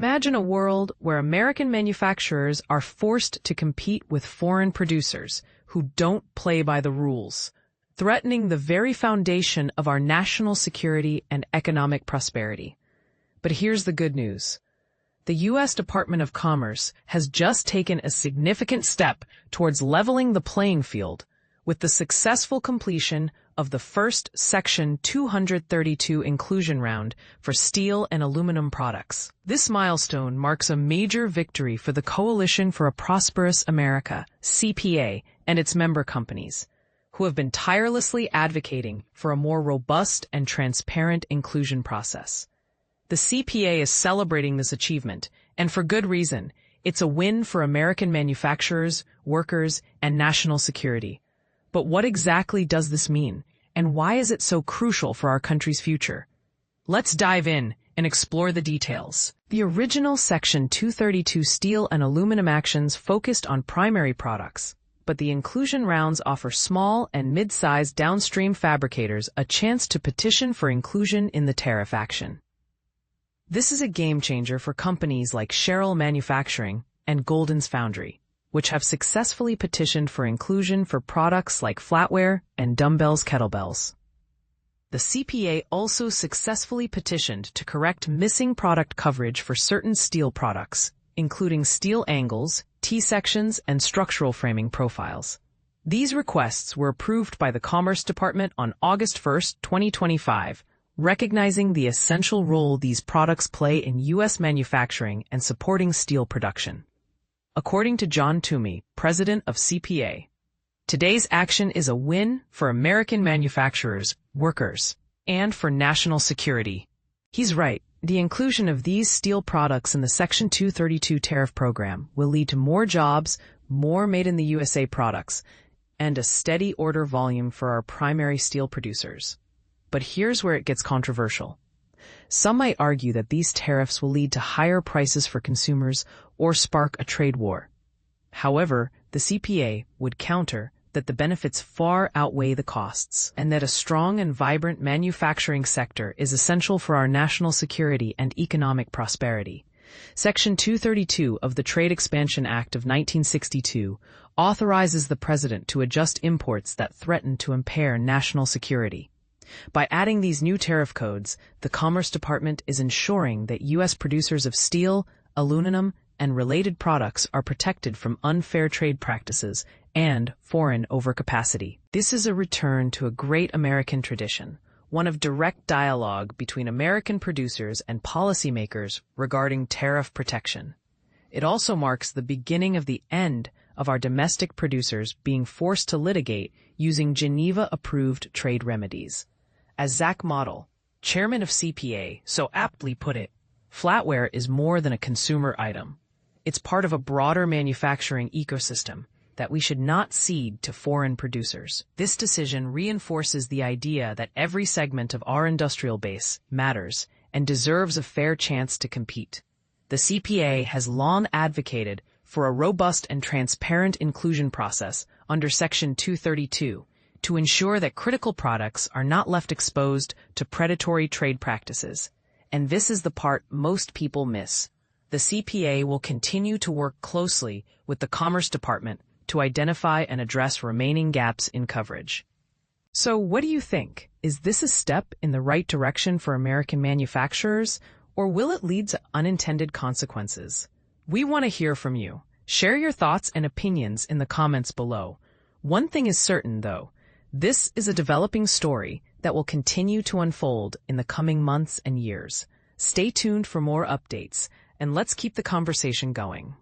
Imagine a world where American manufacturers are forced to compete with foreign producers who don't play by the rules, threatening the very foundation of our national security and economic prosperity. But here's the good news. The U.S. Department of Commerce has just taken a significant step towards leveling the playing field with the successful completion of the first Section 232 inclusion round for steel and aluminum products. This milestone marks a major victory for the Coalition for a Prosperous America, CPA, and its member companies, who have been tirelessly advocating for a more robust and transparent inclusion process. The CPA is celebrating this achievement, and for good reason. It's a win for American manufacturers, workers, and national security. But what exactly does this mean, and why is it so crucial for our country's future? Let's dive in and explore the details. The original Section 232 steel and aluminum actions focused on primary products, but the inclusion rounds offer small and mid-sized downstream fabricators a chance to petition for inclusion in the tariff action. This is a game-changer for companies like Sherrill Manufacturing and Golden's Foundry, which have successfully petitioned for inclusion for products like flatware and dumbbells kettlebells. The CPA also successfully petitioned to correct missing product coverage for certain steel products, including steel angles, T-sections, and structural framing profiles. These requests were approved by the Commerce Department on August 1, 2025, recognizing the essential role these products play in U.S. manufacturing and supporting steel production. According to John Toomey, president of CPA, today's action is a win for American manufacturers, workers, and for national security. He's right. The inclusion of these steel products in the Section 232 tariff program will lead to more jobs, more made-in-the-USA products, and a steady order volume for our primary steel producers. But here's where it gets controversial. Some might argue that these tariffs will lead to higher prices for consumers or spark a trade war. However, the CPA would counter that the benefits far outweigh the costs, and that a strong and vibrant manufacturing sector is essential for our national security and economic prosperity. Section 232 of the Trade Expansion Act of 1962 authorizes the President to adjust imports that threaten to impair national security. By adding these new tariff codes, the Commerce Department is ensuring that U.S. producers of steel, aluminum, and related products are protected from unfair trade practices and foreign overcapacity. This is a return to a great American tradition, one of direct dialogue between American producers and policymakers regarding tariff protection. It also marks the beginning of the end of our domestic producers being forced to litigate using Geneva-approved trade remedies. As Zach Model, chairman of CPA, so aptly put it, flatware is more than a consumer item. It's part of a broader manufacturing ecosystem that we should not cede to foreign producers. This decision reinforces the idea that every segment of our industrial base matters and deserves a fair chance to compete. The CPA has long advocated for a robust and transparent inclusion process under Section 232 to ensure that critical products are not left exposed to predatory trade practices. And this is the part most people miss. The CPA will continue to work closely with the Commerce Department to identify and address remaining gaps in coverage. So what do you think? Is this a step in the right direction for American manufacturers, or will it lead to unintended consequences? We want to hear from you. Share your thoughts and opinions in the comments below. One thing is certain, though. This is a developing story that will continue to unfold in the coming months and years. Stay tuned for more updates, and let's keep the conversation going.